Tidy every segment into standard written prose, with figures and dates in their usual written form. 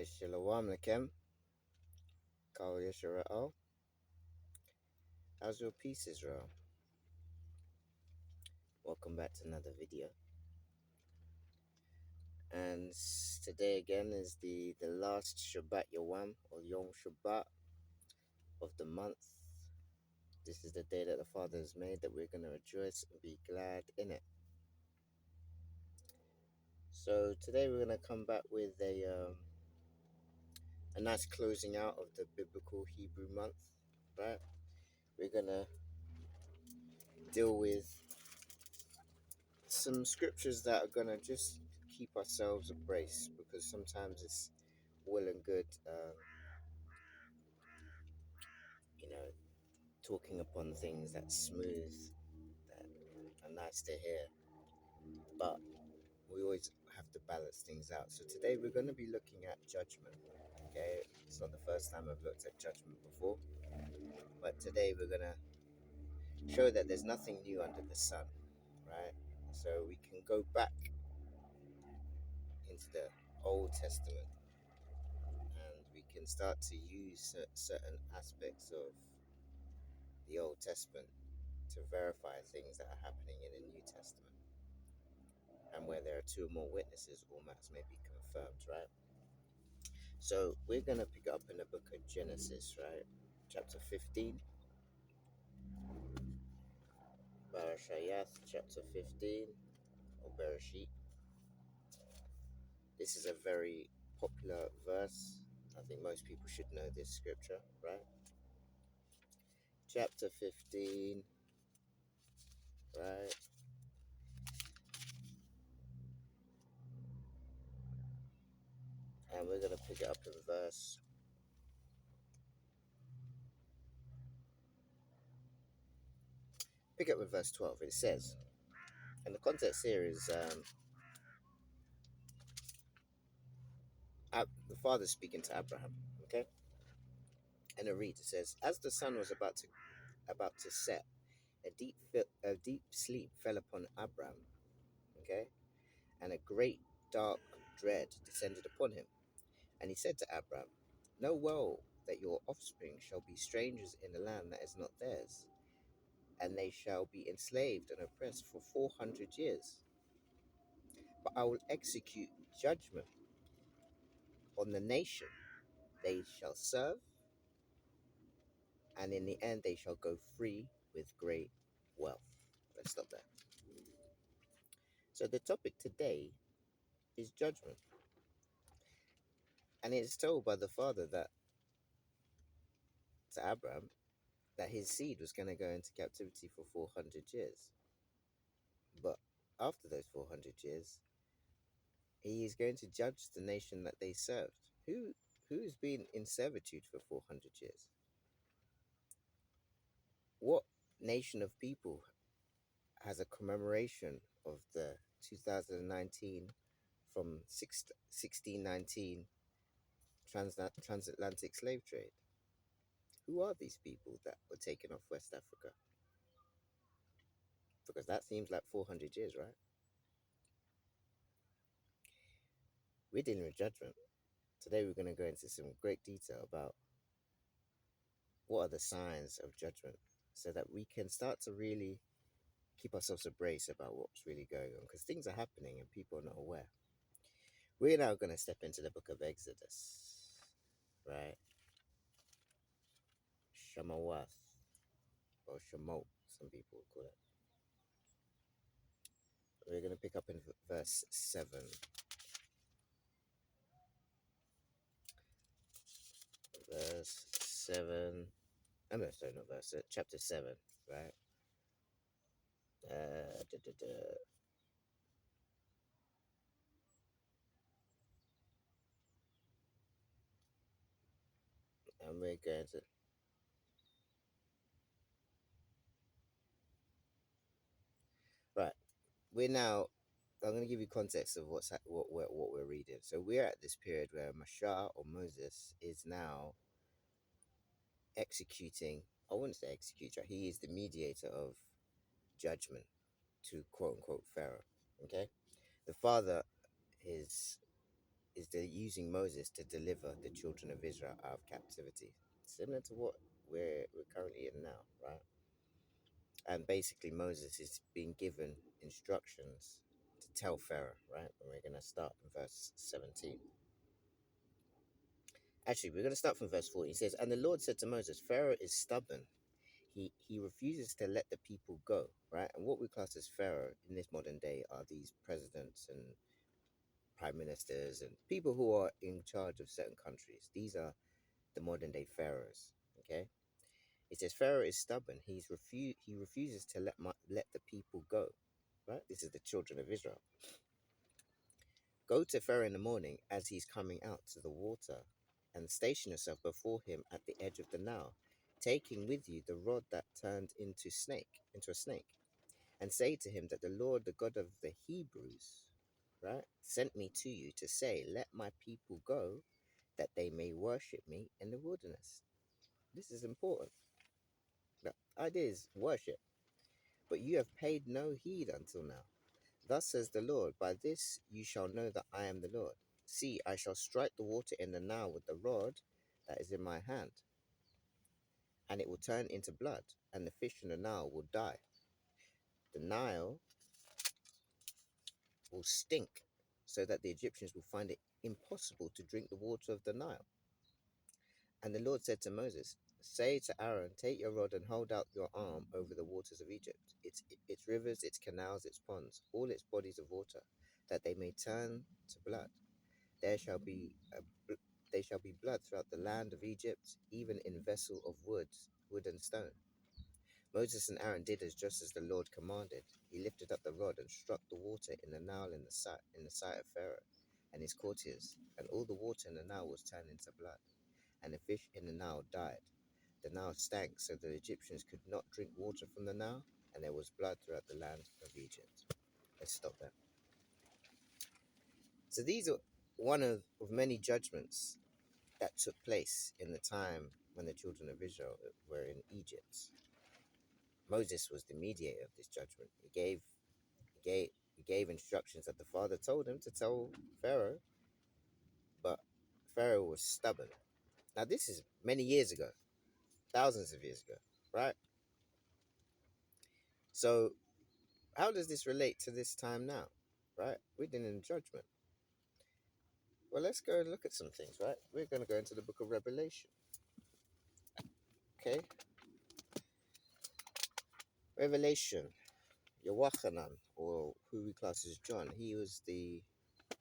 Shalom Lakem, Kal Yisrael. How's your peace, Israel? Welcome back to another video. And today again is the last Shabbat Yawam or Yom Shabbat of the month. This is the day that the Father has made that we're going to rejoice and be glad in it. So today we're going to come back with a nice closing out of the biblical Hebrew month, right? We're going to deal with some scriptures that are going to just keep ourselves abreast, because sometimes it's well and good, you know, talking upon things that's smooth, that are nice to hear, but we always have to balance things out. So today we're going to be looking at judgment. Okay, it's not the first time I've looked at judgment before, but today we're going to show that there's nothing new under the sun, right? So we can go back into the Old Testament and we can start to use certain aspects of the Old Testament to verify things that are happening in the New Testament. And where there are two or more witnesses, all matters may be confirmed, right? So we're going to pick up in the book of Genesis, right? Chapter 15. Barashayath, chapter 15, or Bereshit. This is a very popular verse. I think most people should know this scripture, right? Chapter 15, right? And we're going to pick it up in verse 12. It says, and the context here is the father speaking to Abraham, okay? And it reads, it says, as the sun was about to set, a deep sleep fell upon Abraham, okay? And a great dark dread descended upon him. And he said to Abraham, know well that your offspring shall be strangers in a land that is not theirs, and they shall be enslaved and oppressed for 400 years. But I will execute judgment on the nation they shall serve, and in the end they shall go free with great wealth. Let's stop there. So the topic today is judgment. And it's told by the father that to Abraham that his seed was going to go into captivity for 400 years. But after those 400 years, he is going to judge the nation that they served. Who's been in servitude for 400 years? What nation of people has a commemoration of the 2019 from 1619 transatlantic slave trade? Who are these people that were taken off West Africa? Because that seems like 400 years, right? We're dealing with judgment. Today we're going to go into some great detail about what are the signs of judgment, so that we can start to really keep ourselves abreast about what's really going on, because things are happening and people are not aware. We're now going to step into the book of Exodus, right? Shamawath, or Shamot, some people would call it. We're going to pick up in verse 7. Verse 7. I'm sorry, not verse, chapter 7, right? And we're going to. Right. We're now. I'm going to give you context of what we're reading. So we're at this period where Mashah, or Moses, is now executing. I wouldn't say executor. He is the mediator of judgment to quote unquote Pharaoh. Okay, the father is they're using Moses to deliver the children of Israel out of captivity, similar to what we're currently in now, right? And basically, Moses is being given instructions to tell Pharaoh, right? And we're going to start in verse 17. Actually, we're going to start from verse 14. It says, "And the Lord said to Moses, Pharaoh is stubborn. He refuses to let the people go," right? And what we class as Pharaoh in this modern day are these presidents and prime ministers and people who are in charge of certain countries. These are the modern day pharaohs. Okay, it says Pharaoh is stubborn. He refuses to let the people go. Right, this is the children of Israel. "Go to Pharaoh in the morning as he's coming out to the water, and station yourself before him at the edge of the Nile, taking with you the rod that turned into a snake, and say to him that the Lord, the God of the Hebrews, right, sent me to you to say, let my people go, that they may worship me in the wilderness." This is important. The idea is worship. "But you have paid no heed until now. Thus says the Lord, by this you shall know that I am the Lord. See, I shall strike the water in the Nile with the rod that is in my hand, and it will turn into blood, and the fish in the Nile will die. The Nile will stink, so that the Egyptians will find it impossible to drink the water of the Nile." And the Lord said to Moses, "Say to Aaron, take your rod and hold out your arm over the waters of Egypt, its rivers, its canals, its ponds, all its bodies of water, that they may turn to blood. There shall be they shall be blood throughout the land of Egypt, even in vessel of wood and stone." Moses and Aaron did just as the Lord commanded. He lifted up the rod and struck the water in the Nile in the sight of Pharaoh and his courtiers, and all the water in the Nile was turned into blood, and the fish in the Nile died. The Nile stank, so the Egyptians could not drink water from the Nile, and there was blood throughout the land of Egypt. Let's stop there. So these are one of many judgments that took place in the time when the children of Israel were in Egypt. Moses was the mediator of this judgment. He gave instructions that the Father told him to tell Pharaoh, but Pharaoh was stubborn. Now this is many years ago, thousands of years ago, right? So how does this relate to this time now, right? We're in judgment. Well, let's go and look at some things, right? We're going to go into the book of Revelation. Okay, Revelation. Yochanan, or who we class as John, he was the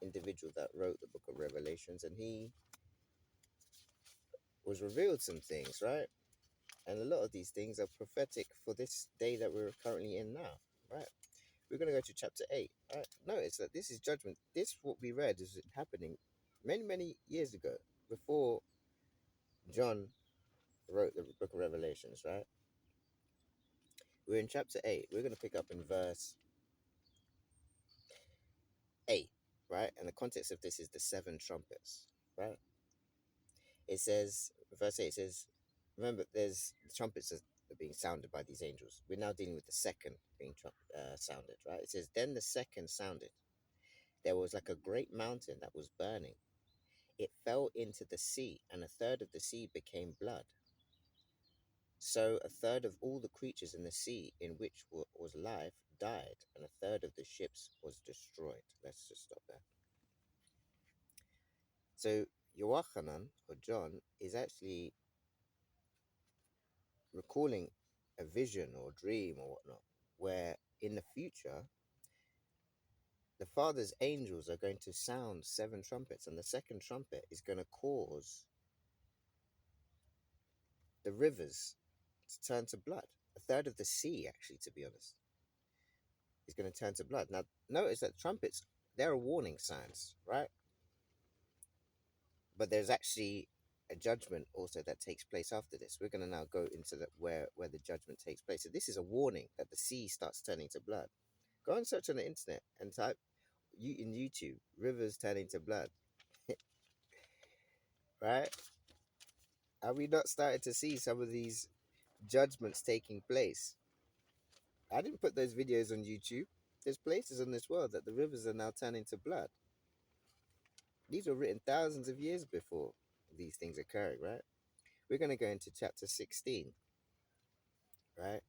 individual that wrote the book of Revelations, and he was revealed some things, right? And a lot of these things are prophetic for this day that we're currently in now, right? We're going to go to chapter 8, right? Notice that this is judgment. This, what we read, is happening many, many years ago, before John wrote the book of Revelations, right? We're in chapter 8. We're going to pick up in verse 8, right? And the context of this is the seven trumpets, right? It says, verse 8 says, remember, there's the trumpets are being sounded by these angels. We're now dealing with the second being sounded, right? It says, then the second sounded. There was like a great mountain that was burning. It fell into the sea, and a third of the sea became blood. So a third of all the creatures in the sea in which was life died, and a third of the ships was destroyed. Let's just stop there. So Yochanan, or John, is actually recalling a vision or dream or whatnot, where in the future, the Father's angels are going to sound seven trumpets, and the second trumpet is going to cause the rivers to turn to blood. A third of the sea, actually, to be honest, is going to turn to blood. Now, notice that trumpets, they're warning signs, right? But there's actually a judgment also that takes place after this. We're going to now go into where the judgment takes place. So this is a warning that the sea starts turning to blood. Go and search on the internet and type in YouTube, rivers turning to blood, right? Are we not starting to see some of these judgments taking place? I didn't put those videos on YouTube. There's places in this world that the rivers are now turning to blood. These were written thousands of years before these things occurring, right? We're going to go into chapter 16, right?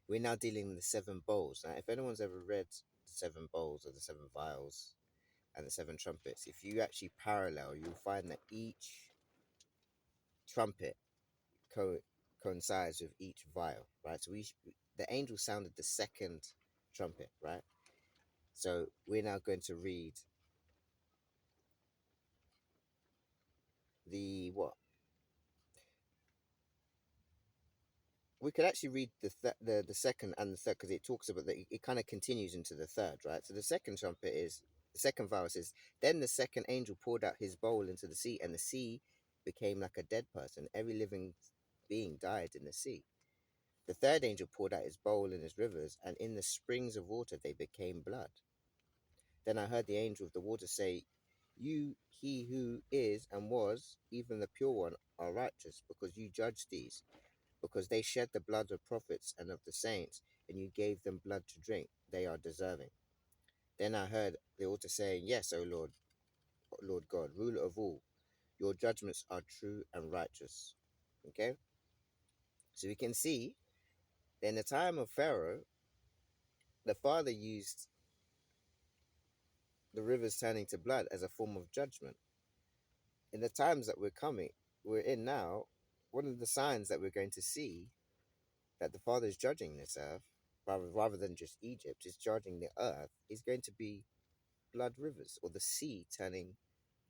We're now dealing with the seven bowls. Now, if anyone's ever read the seven bowls or the seven vials and the seven trumpets, if you actually parallel, you'll find that each trumpet coincides with each vial, right? So the angel sounded the second trumpet, right? So we're now going to read the what? We could actually read the second and the third because it talks about that. It kind of continues into the third, right? So the second trumpet is the second vial says, "Then the second angel poured out his bowl into the sea, and the sea became like a dead person. Every living being died in the sea. The third angel poured out his bowl in his rivers, and in the springs of water they became blood. Then I heard the angel of the water say, 'You, he who is and was, even the pure one, are righteous, because you judge these, because they shed the blood of prophets and of the saints, and you gave them blood to drink. They are deserving.' Then I heard the altar saying, 'Yes, O Lord God, ruler of all, your judgments are true and righteous.'" Okay? So we can see that in the time of Pharaoh, the father used the rivers turning to blood as a form of judgment. In the times that we're in now, one of the signs that we're going to see that the father is judging this earth, rather than just Egypt, is judging the earth, is going to be blood rivers or the sea turning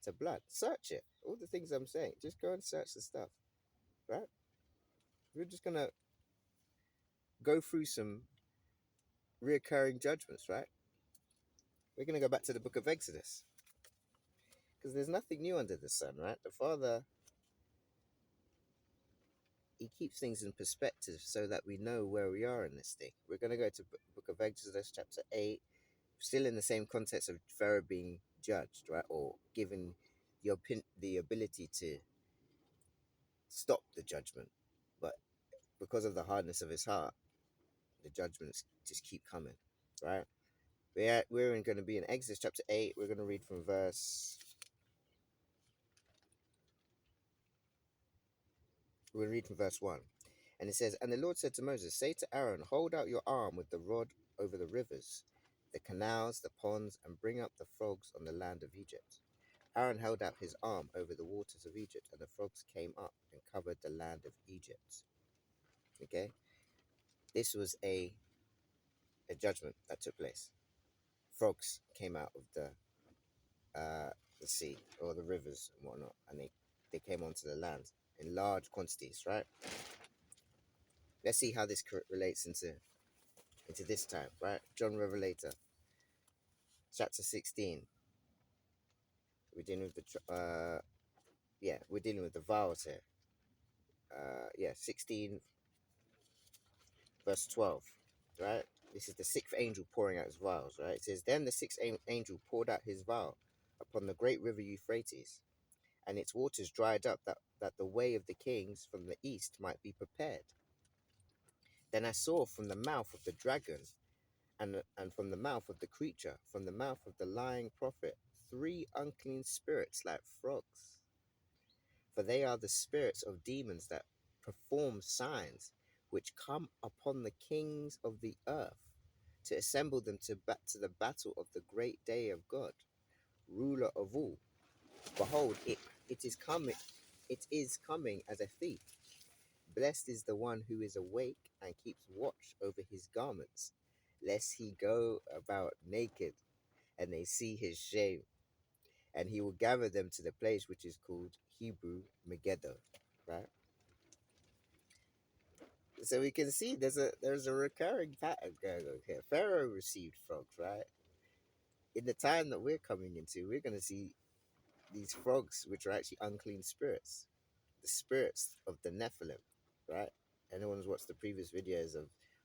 to blood. Search it. All the things I'm saying, just go and search the stuff, right? We're just gonna go through some reoccurring judgments, right? We're gonna go back to the book of Exodus because there's nothing new under the sun, right? The father, he keeps things in perspective so that we know where we are in this thing. We're gonna go to book of Exodus chapter 8, still in the same context of Pharaoh being judged, right, or given the ability to stop the judgment, but because of the hardness of his heart, the judgments just keep coming, right? We're going to be in Exodus chapter 8. We're going to read from verse. We're going to read from verse 1. And it says, "And the Lord said to Moses, say to Aaron, hold out your arm with the rod over the rivers, the canals, the ponds, and bring up the frogs on the land of Egypt." Aaron held out his arm over the waters of Egypt, and the frogs came up and covered the land of Egypt. Okay? This was a judgment that took place. Frogs came out of the sea or the rivers and whatnot, and they came onto the land in large quantities, right? Let's see how this relates into this time, right? John Revelator, chapter 16. We're dealing with we're dealing with the vials here. 16 verse 12, right? This is the sixth angel pouring out his vials, right? It says, "Then the sixth angel poured out his vial upon the great river Euphrates, and its waters dried up, that the way of the kings from the east might be prepared. Then I saw from the mouth of the dragon and from the mouth of the creature, from the mouth of the lying prophet, three unclean spirits like frogs. For they are the spirits of demons that perform signs, which come upon the kings of the earth, to assemble them to the battle of the great day of God, ruler of all. Behold, it is coming as a thief. Blessed is the one who is awake and keeps watch over his garments, lest he go about naked and they see his shame. And he will gather them to the place which is called Hebrew Megiddo." Right? So we can see there's a recurring pattern going on here. Pharaoh received frogs, right? In the time that we're coming into, we're going to see these frogs, which are actually unclean spirits, the spirits of the Nephilim, right? Anyone who's watched the previous videos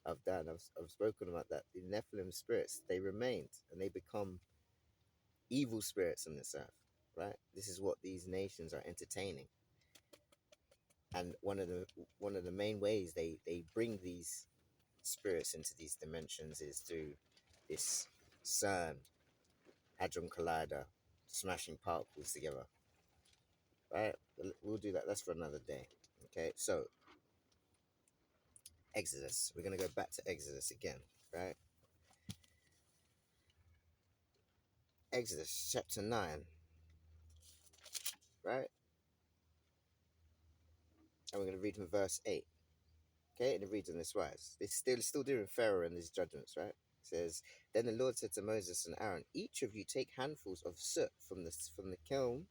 I've done, I've spoken about that. The Nephilim spirits, they remained and they become evil spirits on this earth, right? This is what these nations are entertaining. And one of the main ways they bring these spirits into these dimensions is through this CERN Hadron Collider smashing particles together, right? We'll do that. That's for another day. Okay, so Exodus. We're gonna go back to Exodus again, right? Exodus chapter 9, right? And we're gonna read from verse 8. Okay, and it reads in this wise. It's still doing Pharaoh and his judgments, right? It says, Then the Lord said to Moses and Aaron, Each of you take handfuls of soot from the kiln,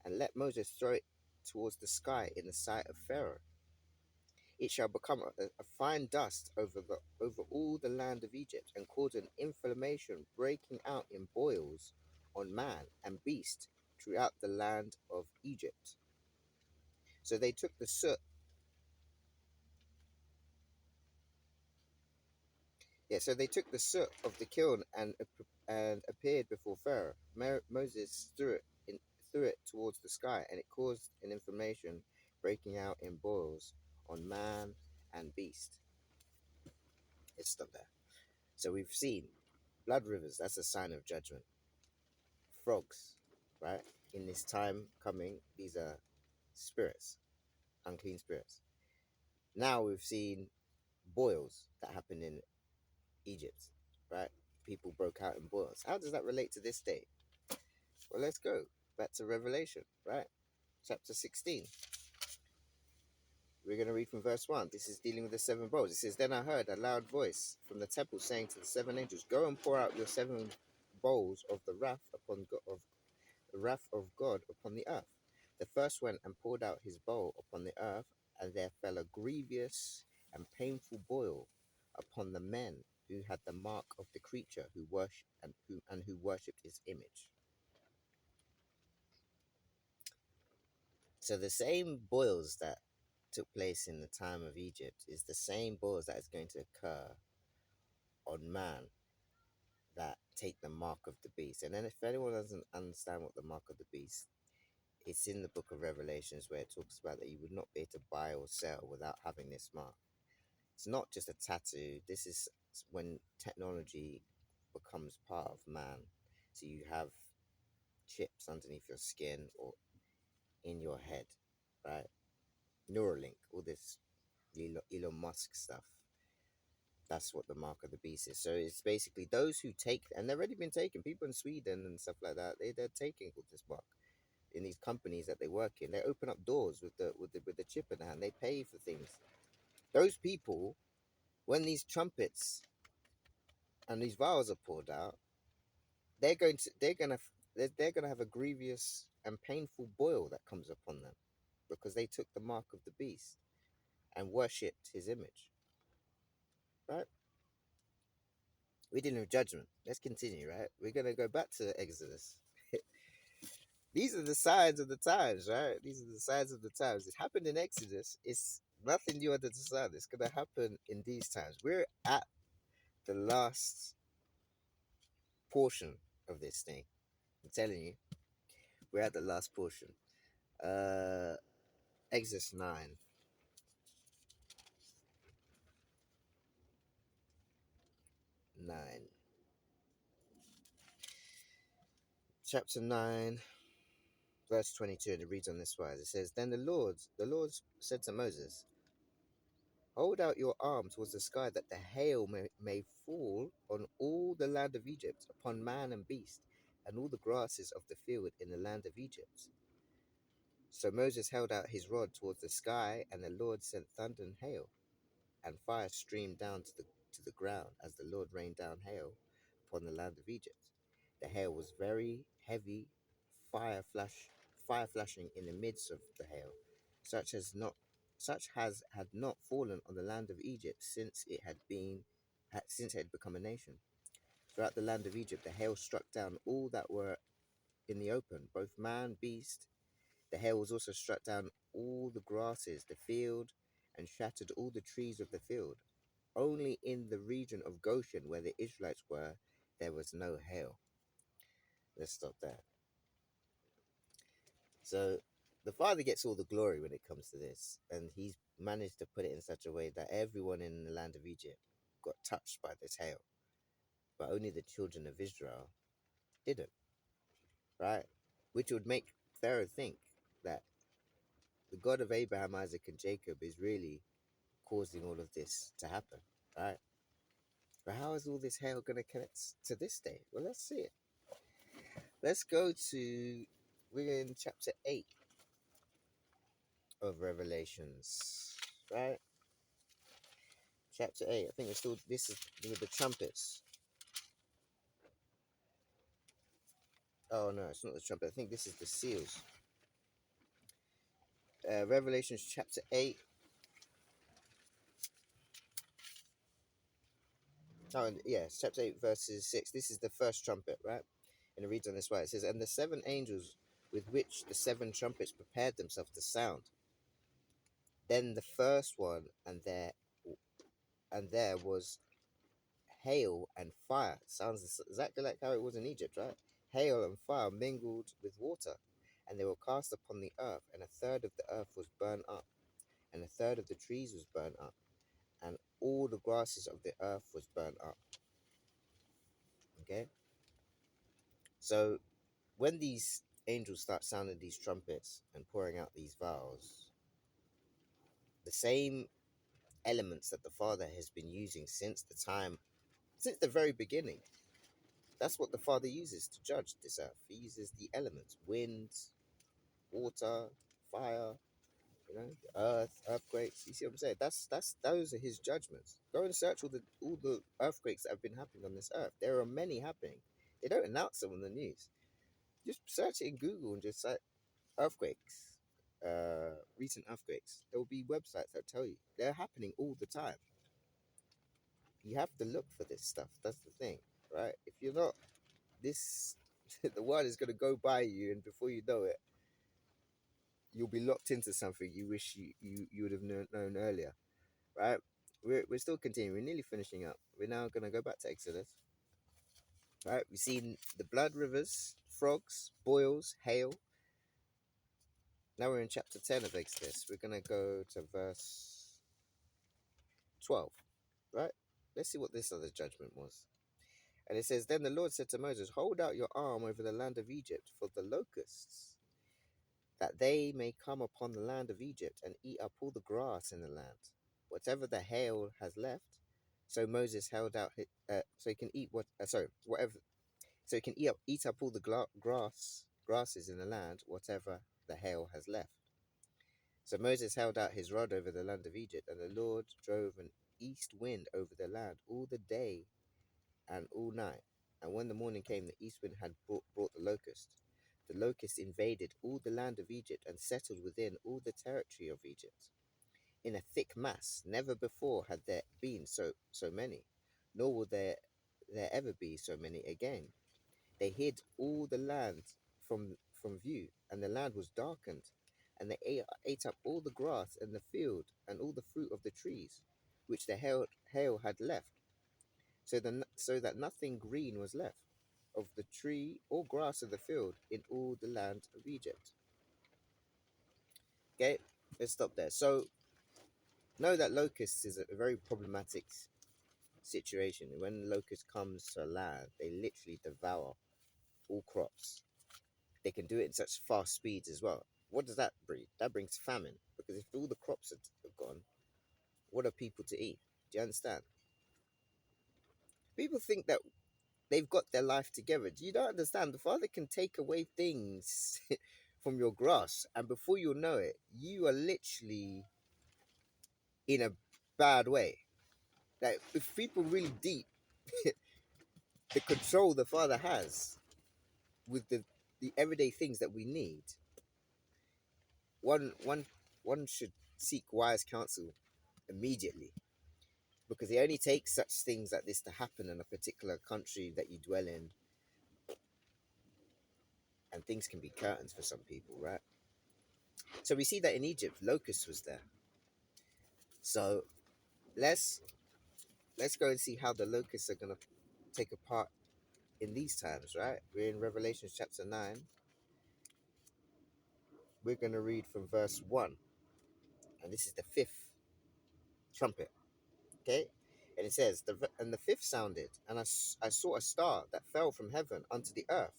and let Moses throw it towards the sky in the sight of Pharaoh. It shall become a fine dust over all the land of Egypt, and cause an inflammation breaking out in boils on man and beast throughout the land of Egypt. So they took the soot. Yeah, so they took the soot of the kiln and appeared before Pharaoh. Moses threw it towards the sky, and it caused an inflammation breaking out in boils on man and beast. Let's stop there. So we've seen blood rivers. That's a sign of judgment. Frogs, right? In this time coming, these are spirits, unclean spirits. Now we've seen boils that happened in Egypt, right? People broke out in boils. How does that relate to this day? Well, let's go back to Revelation, right? Chapter 16. We're going to read from verse 1. This is dealing with the seven bowls. It says, Then I heard a loud voice from the temple saying to the seven angels, Go and pour out your seven bowls of the wrath of God upon the earth. The first went and poured out his bowl upon the earth, and there fell a grievous and painful boil upon the men who had the mark of the creature who worshipped his image. So the same boils that took place in the time of Egypt is the same boils that is going to occur on man that take the mark of the beast. And then if anyone doesn't understand what the mark of the beast, it's in the book of Revelations where it talks about that you would not be able to buy or sell without having this mark. It's not just a tattoo. This is when technology becomes part of man. So you have chips underneath your skin or in your head, right? Neuralink, all this Elon Musk stuff. That's what the mark of the beast is. So it's basically those who take, and they've already been taken. People in Sweden and stuff like that, they're taking this mark in these companies that they work in. They open up doors with the chip in the hand. They pay for things. Those people, when these trumpets and these vials are poured out, they're gonna have a grievous and painful boil that comes upon them because they took the mark of the beast and worshipped his image. Right? We're dealing with judgment. Let's continue. Right? We're gonna go back to Exodus. These are the signs of the times, right? These are the signs of the times. It happened in Exodus. It's nothing new under the sun. It's gonna happen in these times. We're at the last portion of this thing. I'm telling you, we're at the last portion. Uh, Exodus 9. Chapter 9, verse 22, and it reads on this wise. It says, Then the Lord said to Moses, Hold out your arm towards the sky that the hail may fall on all the land of Egypt, upon man and beast, and all the grasses of the field in the land of Egypt. So Moses held out his rod towards the sky, and the Lord sent thunder and hail, and fire streamed down to the ground as the Lord rained down hail upon the land of Egypt. The hail was very heavy, fire flash, fire flashing in the midst of the hail, such as not such as had not fallen on the land of Egypt since it had become a nation. Throughout the land of Egypt, the hail struck down all that were in the open, both man, beast. The hail was also struck down all the grasses, the field, and shattered all the trees of the field. Only in the region of Goshen, where the Israelites were, there was no hail. Let's stop there. So the Father gets all the glory when it comes to this, and he's managed to put it in such a way that everyone in the land of Egypt got touched by this hail, but only the children of Israel didn't, right? which would make Pharaoh think that the God of Abraham, Isaac, and Jacob is really causing all of this to happen, right? But how is all this hail going to connect to this day? Well, let's see it. Let's go to, we're in chapter 8 of Revelations, right? Chapter 8. I think it's still, this is with the trumpets. Oh, no, it's not the trumpet. I think this is the seals. Revelations chapter 8. Oh, yes, chapter 8, verses 6. This is the first trumpet, right? And it reads on this way. It says, "And the seven angels with which the seven trumpets prepared themselves to sound. Then the first one, and there was hail and fire." Sounds exactly like how it was in Egypt, right? Hail and fire mingled with water, and they were cast upon the earth, and a third of the earth was burned up, and a third of the trees was burned up, and all the grasses of the earth was burned up. Okay? So when these angels start sounding these trumpets and pouring out these vials, the same elements that the Father has been using since the very beginning. That's what the Father uses to judge this earth. He uses the elements: wind, water, fire, the earth, earthquakes. You see what I'm saying? That's those are his judgments. Go and search all the earthquakes that have been happening on this earth. There are many happening. They don't announce them on the news. Just search it in Google and just say earthquakes, recent earthquakes. There will be websites that tell you they're happening all the time. You have to look for this stuff. That's the thing, right? If you're not, this the world is going to go by you, and before you know it, you'll be locked into something you wish you would have known earlier, right? We're still continuing. We're nearly finishing up. We're now going to go back to Exodus, right? We've seen the blood rivers, frogs, boils, hail. Now we're in chapter 10 of Exodus. We're going to go to verse 12, right? Let's see what this other judgment was. And it says, "Then the Lord said to Moses, hold out your arm over the land of Egypt for the locusts, that they may come upon the land of Egypt and eat up all the grass in the land, whatever the hail has left." So Moses held out so he can eat whatever, so he can eat up all the grasses in the land, whatever the hail has left. So Moses held out his rod over the land of Egypt, and the Lord drove an east wind over the land all the day and all night. And when the morning came, the east wind had brought the locust. The locust invaded all the land of Egypt and settled within all the territory of Egypt in a thick mass. Never before had there been so many, nor will there ever be so many again. They hid all the land from view, and the land was darkened, and they ate up all the grass in the field and all the fruit of the trees, which the hail had left, so that nothing green was left of the tree or grass of the field in all the land of Egypt. Okay, let's stop there. So know that locusts is a very problematic situation. When locust comes to land, they literally devour all crops. They can do it in such fast speeds as well. What does that bring? That brings famine, because if all the crops are gone, what are people to eat? Do you understand? People think that they've got their life together. Do you not understand? The Father can take away things from your grasp, and before you know it, you are literally in a bad way. Like, if people really deep the control the Father has with the everyday things that we need, one one one should seek wise counsel immediately, because it only takes such things like this to happen in a particular country that you dwell in, and things can be curtains for some people, right? So we see that in Egypt, locust was there. So let's go and see how the locusts are going to take a part in these times, right? We're in Revelation chapter 9. We're going to read from verse 1, and this is the fifth trumpet, okay? And it says, "And the fifth sounded, and I saw a star that fell from heaven unto the earth,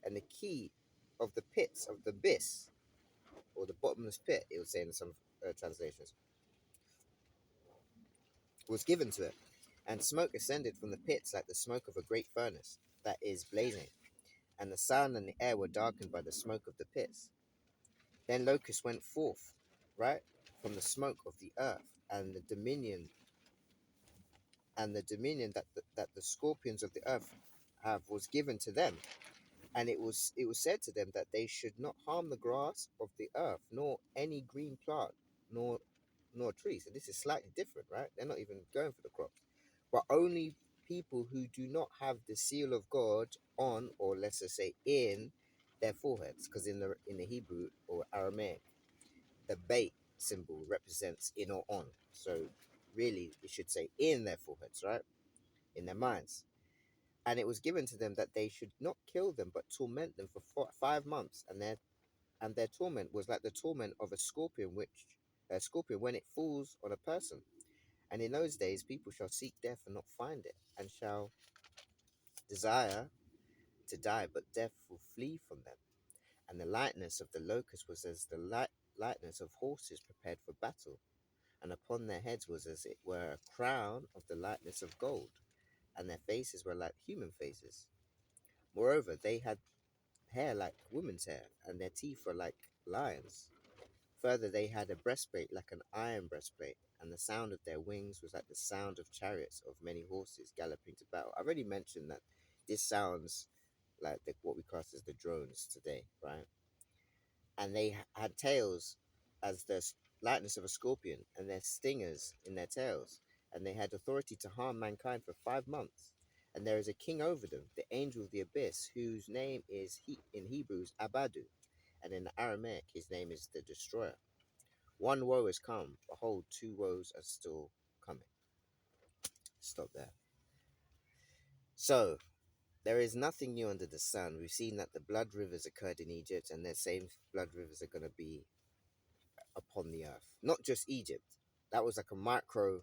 and the key of the pits of the abyss, or the bottomless pit, it would say in some translations, was given to it, and smoke ascended from the pits like the smoke of a great furnace that is blazing, and the sun and the air were darkened by the smoke of the pits. Then locusts went forth, right, from the smoke of the earth, and the dominion that the scorpions of the earth have was given to them. And it was said to them that they should not harm the grass of the earth, nor any green plant, nor tree. So this is slightly different, right? They're not even going for the crops, but only people who do not have the seal of God on, or let's just say in, their foreheads, because in the Hebrew or Aramaic, the bait symbol represents in or on. So really, it should say in their foreheads, right? In their minds. And it was given to them that they should not kill them, but torment them for 5 months, and their torment was like the torment of a scorpion when it falls on a person. And in those days, people shall seek death and not find it, and shall desire to die, but death will flee from them. And the lightness of the locust was as the lightness of horses prepared for battle, and upon their heads was as it were a crown of the lightness of gold, and their faces were like human faces. Moreover, they had hair like women's hair, and their teeth were like lions. Further, they had a breastplate like an iron breastplate, and the sound of their wings was like the sound of chariots of many horses galloping to battle. I already mentioned that this sounds like what we class as the drones today, right? And they had tails as the lightness of a scorpion, and their stingers in their tails, and they had authority to harm mankind for 5 months. And there is a king over them, the angel of the abyss, whose name is in Hebrews Abadu, and in Aramaic his name is the Destroyer. One woe has come, behold, two woes are still coming. Stop there. So, there is nothing new under the sun. We've seen that the blood rivers occurred in Egypt, and the same blood rivers are going to be upon the earth. Not just Egypt. That was like a micro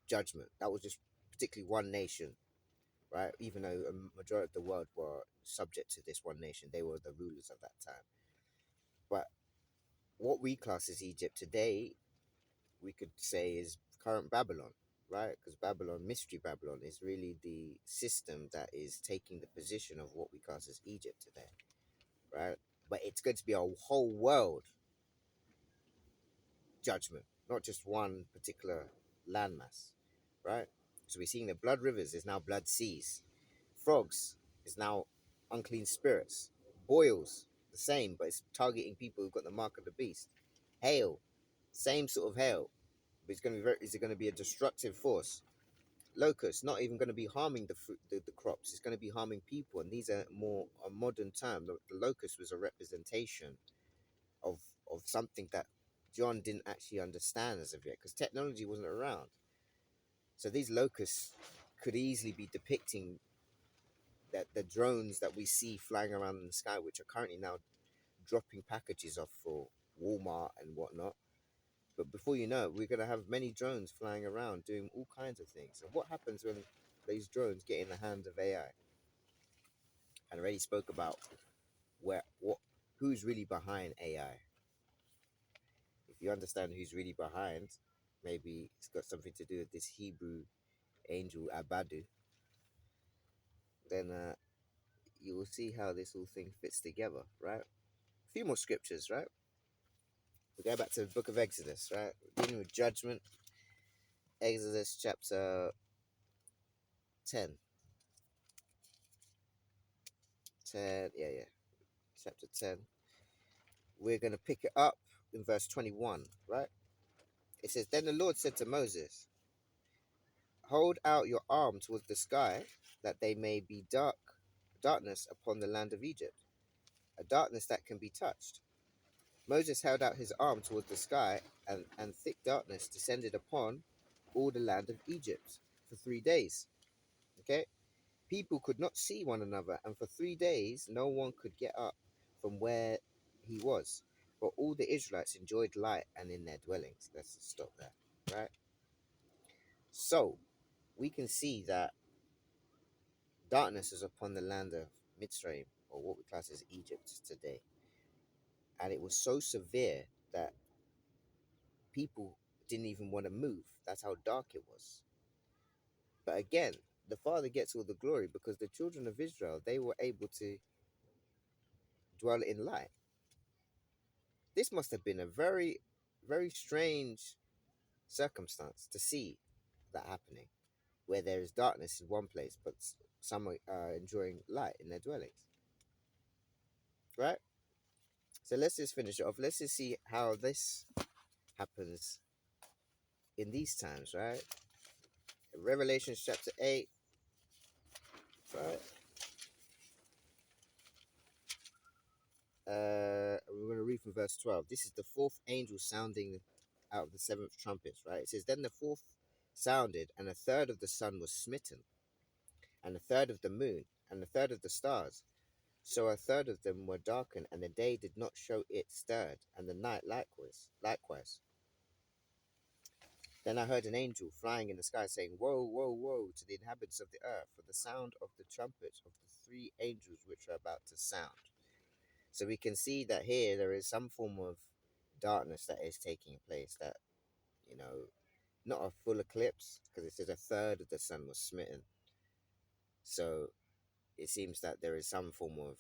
judgment. That was just particularly one nation, right? Even though a majority of the world were subject to this one nation, they were the rulers of that time. But what we class as Egypt today, we could say is current Babylon, right? Because Babylon, Mystery Babylon, is really the system that is taking the position of what we class as Egypt today, right? But it's going to be a whole world judgment, not just one particular landmass, right? So we're seeing the blood rivers is now blood seas, frogs is now unclean spirits, boils the same, but it's targeting people who've got the mark of the beast. Hail, same sort of hail, but it's going to be is it going to be a destructive force? Locusts not even going to be harming the fruit, the crops. It's going to be harming people, and these are more a modern term. The locust was a representation of something that John didn't actually understand as of yet, because technology wasn't around. So these locusts could easily be depicting that the drones that we see flying around in the sky, which are currently now dropping packages off for Walmart and whatnot. But before you know it, we're going to have many drones flying around doing all kinds of things. And what happens when these drones get in the hands of AI? And I already spoke about who's really behind AI. If you understand who's really behind, maybe it's got something to do with this Hebrew angel Abadu, then you will see how this whole thing fits together, right? A few more scriptures, right? We go back to the book of Exodus, right? We're dealing with judgment. Exodus chapter 10. 10, yeah. Chapter 10. We're going to pick it up in verse 21, right? It says, Then the Lord said to Moses, Hold out your arm towards the sky, that they may be darkness upon the land of Egypt, a darkness that can be touched. Moses held out his arm towards the sky, and thick darkness descended upon all the land of Egypt for 3 days. Okay? People could not see one another, and for 3 days no one could get up from where he was. But all the Israelites enjoyed light and in their dwellings. Let's stop there, right? So, we can see that darkness is upon the land of Mitzrayim, or what we class as Egypt today. And it was so severe that people didn't even want to move. That's how dark it was. But again, the Father gets all the glory because the children of Israel, they were able to dwell in light. This must have been a very, very strange circumstance to see that happening, where there is darkness in one place, but some are enjoying light in their dwellings. Right? So let's just finish it off. Let's just see how this happens in these times, right? Revelation chapter 8, right? We're going to read from verse 12. This is the fourth angel sounding out of the seventh trumpets, right? It says, Then the fourth sounded, and a third of the sun was smitten, and a third of the moon, and a third of the stars. So a third of them were darkened, and the day did not show its stirred, and the night likewise. Then I heard an angel flying in the sky saying, Woe, woe, woe to the inhabitants of the earth, for the sound of the trumpets of the three angels which are about to sound. So we can see that here there is some form of darkness that is taking place, that, you know, not a full eclipse, because it says a third of the sun was smitten. So it seems that there is some form of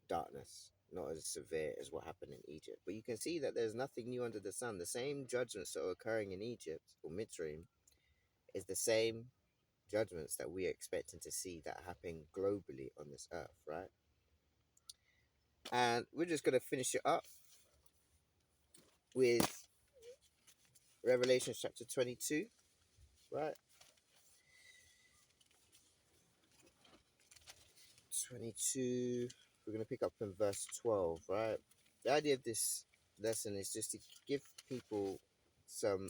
darkness, not as severe as what happened in Egypt. But you can see that there's nothing new under the sun. The same judgments that are occurring in Egypt or Mitzrayim is the same judgments that we're expecting to see that happen globally on this earth, right? And we're just going to finish it up with Revelation chapter 22, right? 22, we're going to pick up in verse 12, right? The idea of this lesson is just to give people some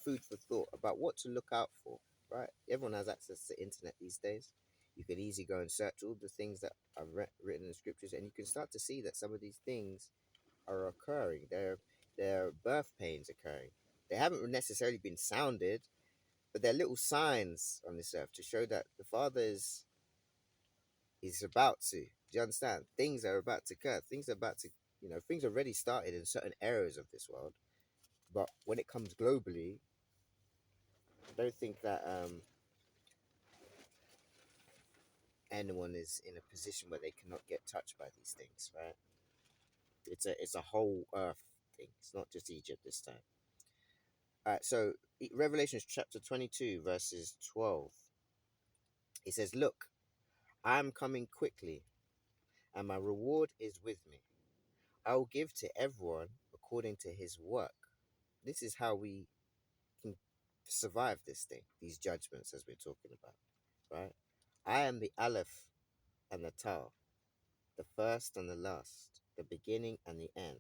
food for thought about what to look out for, right? Everyone has access to the internet these days. You can easily go and search all the things that are written in the scriptures, and you can start to see that some of these things are occurring. There are birth pains occurring. They haven't necessarily been sounded, but they're little signs on this earth to show that the Father is about to. Do you understand? Things are about to occur. Things are about to, things already started in certain areas of this world. But when it comes globally, I don't think that anyone is in a position where they cannot get touched by these things, right? It's a whole earth thing. It's not just Egypt this time. All right, so Revelation chapter 22, verses 12. It says, Look, I am coming quickly, and my reward is with me. I will give to everyone according to his work. This is how we can survive this thing, these judgments as we're talking about, right? I am the Aleph and the Tau, the first and the last, the beginning and the end.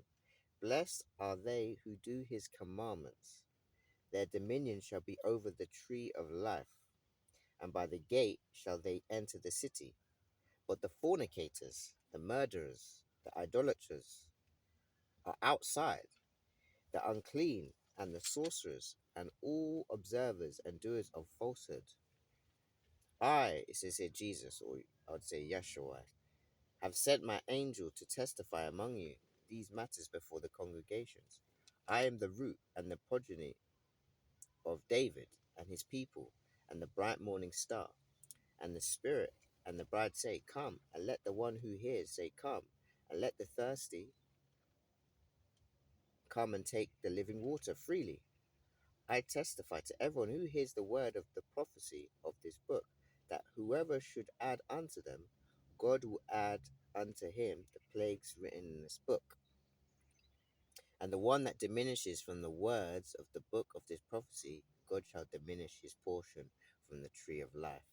Blessed are they who do his commandments. Their dominion shall be over the tree of life, and by the gate shall they enter the city. But the fornicators, the murderers, the idolaters are outside, the unclean, and the sorcerers, and all observers and doers of falsehood. It says here Jesus, or I would say Yeshua, have sent my angel to testify among you these matters before the congregations. I am the root and the progeny of David and his people, and the bright morning star. And the Spirit and the bride say, Come, and let the one who hears say, Come, and let the thirsty come and take the living water freely. I testify to everyone who hears the word of the prophecy of this book, that whoever should add unto them, God will add unto him the plagues written in this book. And the one that diminishes from the words of the book of this prophecy, God shall diminish his portion from the tree of life,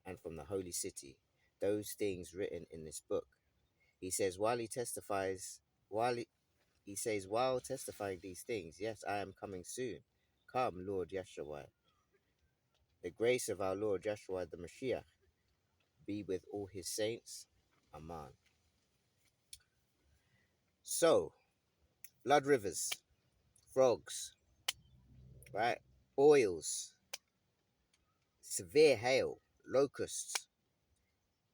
and from the holy city, those things written in this book. He says, while testifying these things, yes, I am coming soon. Come, Lord Yeshua. The grace of our Lord Yeshua the Mashiach be with all his saints. Amen. So, blood rivers, frogs, right? Boils, severe hail, locusts,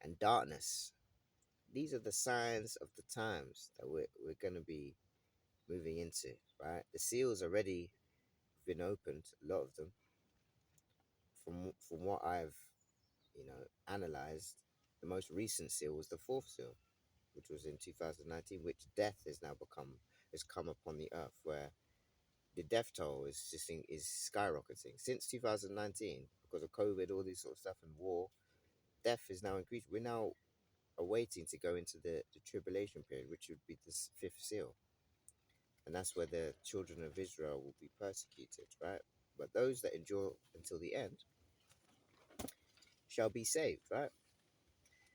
and darkness. these are the signs of the times that we're going to be moving into, right? The seals already been opened, a lot of them, from what I've analyzed. The most recent seal was the fourth seal, which was in 2019, which death has come upon the earth, where the death toll is skyrocketing since 2019 because of COVID, all this sort of stuff, and war. Death is now increasing. We're now awaiting to go into the tribulation period, which would be the fifth seal, and that's where the children of Israel will be persecuted, right? But those that endure until the end shall be saved, right?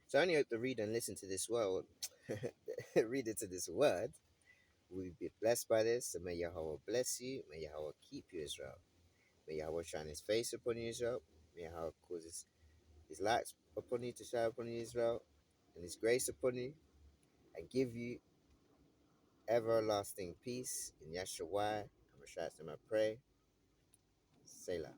So I only hope the reader and listen to this word, read into this word, will be blessed by this. And may Yahweh bless you. May Yahweh keep you, Israel. May Yahweh shine his face upon you, Israel. May Yahweh cause his lights upon you to shine upon you, Israel, and his grace upon you, and give you everlasting peace in Yahshua. I'm Rashad, I pray. Selah.